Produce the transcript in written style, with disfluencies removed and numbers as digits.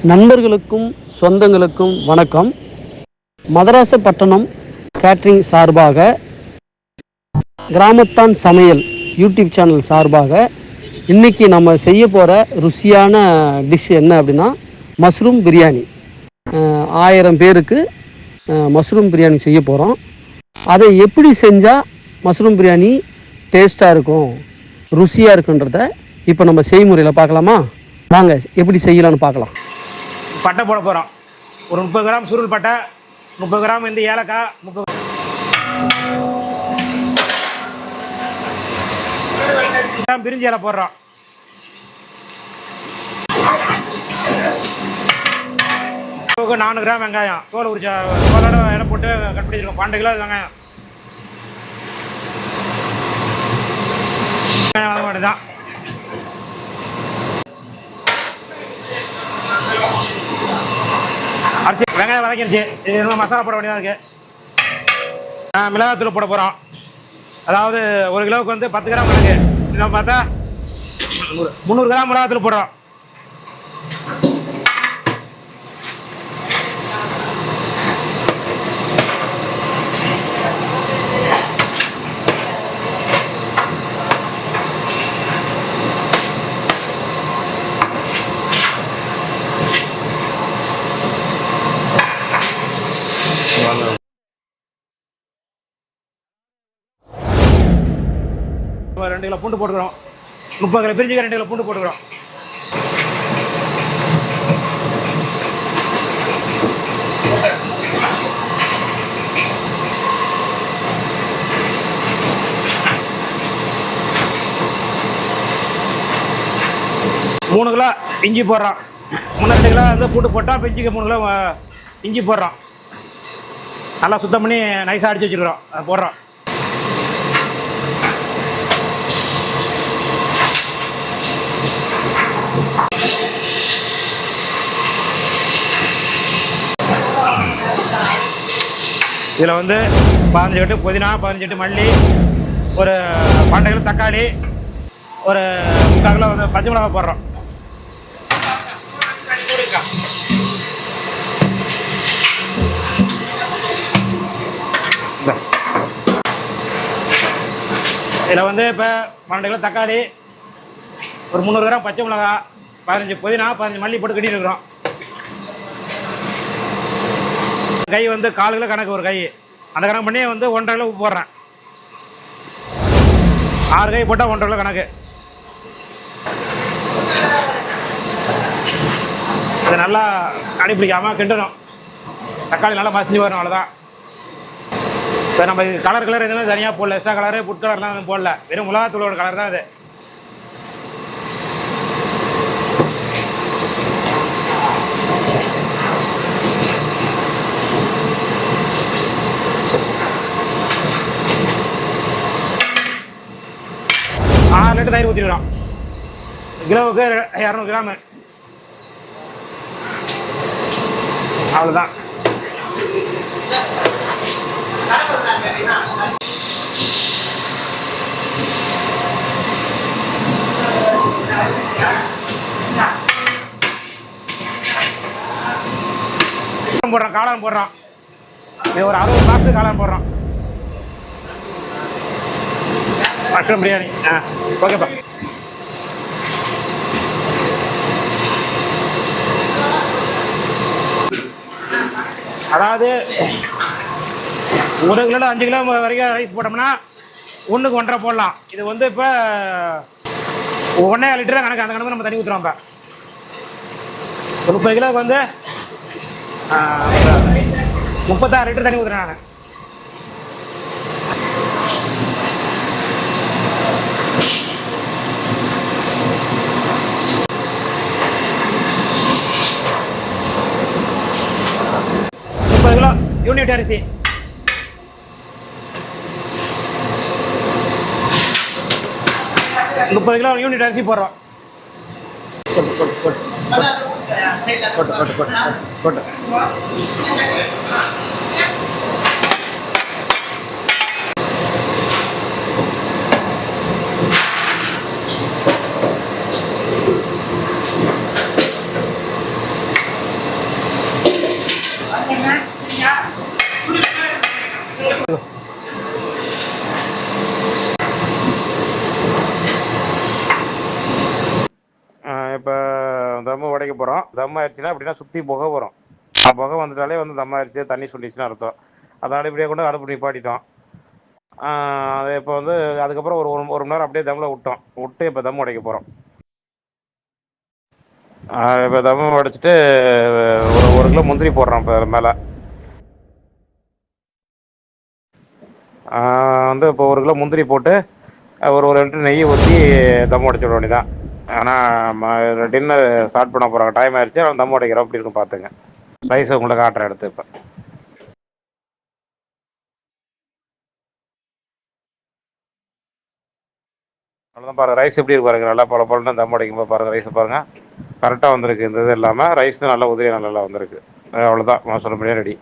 நண்பர்களுக்கும் சொந்தங்களுக்கும் வணக்கம். மதராசப்பட்டினம் கேட்ரிங் சார்பாக, கிராமத்தான் சமையல் யூடியூப் சேனல் சார்பாக இன்றைக்கி நம்ம செய்ய போகிற ருசியான டிஷ் என்ன அப்படின்னா மஷ்ரூம் பிரியாணி. 1000 பேருக்கு மஷ்ரூம் பிரியாணி செய்ய போகிறோம். அதை எப்படி செஞ்சால் மஷ்ரூம் பிரியாணி டேஸ்ட்டாக இருக்கும், ருசியாக இருக்குன்றத இப்போ நம்ம செய்முறையில் பார்க்கலாமா? வாங்க எப்படி செய்யலான்னு பார்க்கலாம். பட்டை போட போகிறோம். ஒரு 30 கிராம் சுருள் பட்டை, 30 கிராம் வந்து ஏலக்காய், 30 கிராம் பிரிஞ்சி இலை போடுறோம். இப்போ 4 கிராம் வெங்காயம் தோல் உரிச்ச தோலோட இலை போட்டு கட் பண்ணிச்சிருக்கோம். 12 கிலோ வெங்காயம் வாங்க மாட்டேதான். அரிசி வெங்காயம் வதக்கிடுச்சு. இது இன்னும் மசாலா போட வேண்டியதாக இருக்குது. மிளகாத்தூள் போட போகிறோம். அதாவது 1 கிலோவுக்கு வந்து 10 கிராம் கணக்கு. நம்ம பார்த்தா 300 கிராம் மிளகாத்தூள் போடுறோம். ரெண்டு கிலோ பூண்டு போட்டுக்கிறோம். 30 கிலோ பிரிஞ்சுக்க 2 கிலோ பூண்டு போட்டுக்கிறோம். மூணு கிலோ இஞ்சி போடுறோம். 3 கிலோ வந்து பூண்டு போட்டால் பிஞ்சிக்கு 3 கிலோ இஞ்சி போடுறோம். நல்லா சுத்தம் பண்ணி நைஸாக அடித்து வச்சுருக்கிறோம். அதை போடுறோம். இதில் வந்து 15 கட்டு புதினா, 15 கட்டு மல்லி, ஒரு 12 கிலோ தக்காளி, ஒரு 3/4 கிலோ வந்து பச்சை மிளகாய் போடுறோம். இதில் வந்து இப்போ 12 கிலோ தக்காளி, ஒரு 300 கிராம் பச்சை மிளகாய், 15 புதினா, 15 மல்லி போட்டு கட்டிட்டு இருக்கிறோம். கை வந்து 4 கிலோ கணக்கு ஒரு கை. அந்த கணக்கு பண்ணி வந்து 1.5 கிலோ உப்பு போடுறேன். 6 கை போட்டால் 1.5 கிலோ கணக்கு. இது நல்லா அடிப்பிடிக்காமல் கிண்டணும். தக்காளி நல்லா மசிஞ்சு வரும். அவ்வளோதான். இப்போ நம்ம கலர் எதுவுமே தனியாக போடல. எக்ஸ்ட்ரா கலரு புட் கலர்லாம் எதுவும் போடல. வெறும் மிளகாத்தூளோட கலர் தான் இது. லிட்டர் தயிர் ஊற்றிடுறோம். கிலோவுக்கு 200 கிராமு. அவ்வளோதான். போடுறோம். காளான் போடுறோம். ஒரு 60 பாக்ஸு காளான் போடுறோம். மஷ்ரூம் பிரியாணி. ஓகேப்பா. அதாவது 1 கிலோ 5 கிலோ வரைக்கும் ரைஸ் போட்டோம்னா 1க்கு 1.5 போடலாம். இது வந்து இப்போ 1.5 லிட்டர் கணக்கு. அந்த கணக்கு நம்ம தண்ணி ஊற்றுறோம். இப்போ 30 கிலோவுக்கு வந்து 36 லிட்டர் தண்ணி ஊற்றுறேன் நான். கிலோ யூனிட் அரிசி, 30 கிலோ யூனிட் அரிசி போடுறோம். போட்டு தம்மு உடைக்க போகிறோம். தம் ஆயிடுச்சுன்னா அப்படின்னா சுற்றி புகை வரும். புகை வந்துட்டாலே வந்து தம் ஆயிடுச்சு, தண்ணி சுண்டிச்சுன்னு அர்த்தம். அதை அப்படியே கொண்டு அடுப்பு நிப்பாட்டிட்டோம். அது இப்போ வந்து அதுக்கப்புறம் ஒரு ஒரு மணி நேரம் அப்படியே தம்மில் விட்டு இப்போ தம் உடைக்க போகிறோம். இப்போ தம் உடைச்சிட்டு ஒரு கிலோ முந்திரி போடுறோம் இப்போ மேலே. வந்து இப்போ ஒரு கிலோ முந்திரி போட்டு ஒரு 2 நெய் ஊற்றி தம் உடைச்சிட வேண்டியதான். ஆனால் டின்னர் ஸ்டார்ட் பண்ண போகிறாங்க, டைம் ஆயிடுச்சு. ஆனால் தம் உடைக்கிறோம் அப்படி இருக்கும் பார்த்துங்க. ரைஸ் உங்கள்கிட்ட காட்டுறேன் எடுத்து இப்போ. அவ்வளோதான் பாருங்கள், ரைஸ் எப்படி இருக்கு பாருங்கள். நல்லா பல பழம் தம் உடைக்கும் போது பாருங்கள், ரைஸ் பாருங்கள் கரெக்டாக வந்திருக்கு. இந்த இது இல்லாமல் ரைஸ் நல்லா உதிரியாக நல்லா வந்திருக்கு. அவ்வளோதான், மஷ்ரூம் பிரியாணி ரெடி.